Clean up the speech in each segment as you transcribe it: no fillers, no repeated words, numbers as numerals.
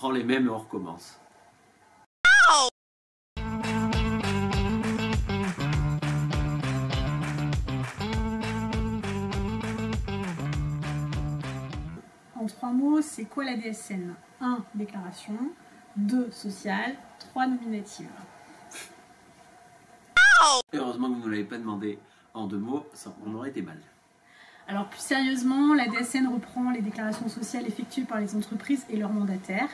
reprend les mêmes et on recommence. En 3 mots, c'est quoi la DSN? 1. Déclaration. 2. Sociale. 3. Nominative. Heureusement que vous ne l'avez pas demandé en 2 mots, ça, on aurait été mal. Alors plus sérieusement, la DSN reprend les déclarations sociales effectuées par les entreprises et leurs mandataires.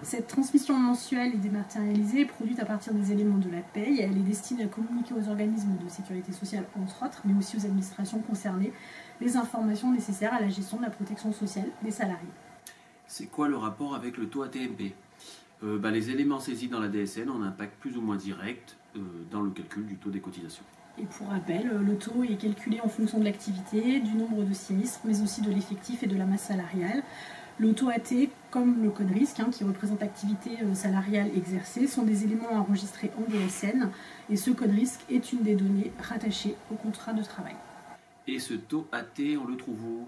Cette transmission mensuelle et dématérialisée est produite à partir des éléments de la paye. Elle est destinée à communiquer aux organismes de sécurité sociale, entre autres, mais aussi aux administrations concernées, les informations nécessaires à la gestion de la protection sociale des salariés. C'est quoi le rapport avec le taux AT-MP? Les éléments saisis dans la DSN ont un impact plus ou moins direct dans le calcul du taux des cotisations. Et pour rappel, le taux est calculé en fonction de l'activité, du nombre de sinistres, mais aussi de l'effectif et de la masse salariale. Le taux AT, comme le code risque, qui représente l'activité salariale exercée, sont des éléments enregistrés en DSN. Et ce code risque est une des données rattachées au contrat de travail. Et ce taux AT, on le trouve où?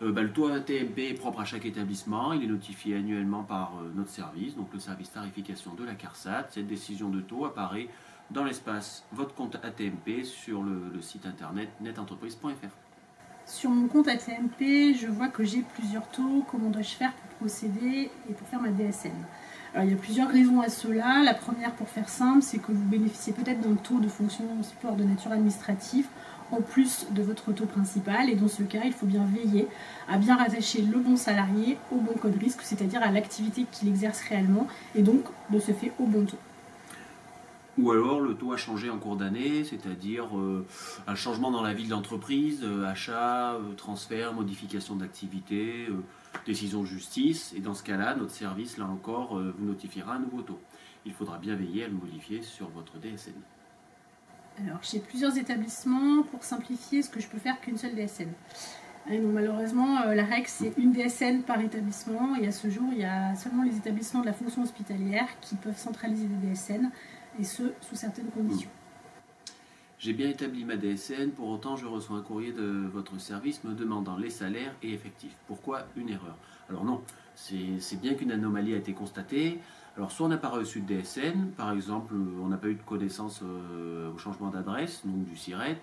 Le taux AT-MP est propre à chaque établissement. Il est notifié annuellement par notre service, donc le service tarification de la CARSAT. Cette décision de taux apparaît dans l'espace Votre compte AT-MP sur le site internet netentreprise.fr. Sur mon compte AT-MP, je vois que j'ai plusieurs taux. Comment dois-je faire pour procéder et pour faire ma DSN? Alors, il y a plusieurs raisons à cela. La première, pour faire simple, c'est que vous bénéficiez peut-être d'un taux de fonction support de nature administrative en plus de votre taux principal. Et dans ce cas, il faut bien veiller à bien rattacher le bon salarié au bon code risque, c'est-à-dire à l'activité qu'il exerce réellement, et donc de ce fait au bon taux. Ou alors le taux a changé en cours d'année, c'est-à-dire un changement dans la vie de l'entreprise, achat, transfert, modification d'activité, décision de justice. Et dans ce cas-là, notre service, là encore, vous notifiera un nouveau taux. Il faudra bien veiller à le modifier sur votre DSN. Alors, j'ai plusieurs établissements. Pour simplifier, ce que je peux faire qu'une seule DSN. Et donc, malheureusement, la règle, c'est une DSN par établissement. Et à ce jour, il y a seulement les établissements de la fonction hospitalière qui peuvent centraliser des DSN, et ce, sous certaines conditions. J'ai bien établi ma DSN, pour autant je reçois un courrier de votre service me demandant les salaires et effectifs. Pourquoi une erreur? Alors non, c'est bien qu'une anomalie a été constatée. Alors soit on n'a pas reçu de DSN, par exemple on n'a pas eu de connaissance au changement d'adresse, donc du SIRET,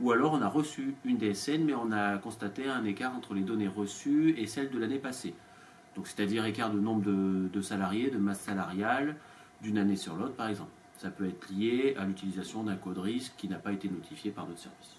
ou alors on a reçu une DSN mais on a constaté un écart entre les données reçues et celles de l'année passée. Donc c'est-à-dire écart de nombre de salariés, de masse salariale, d'une année sur l'autre par exemple. Ça peut être lié à l'utilisation d'un code risque qui n'a pas été notifié par notre service.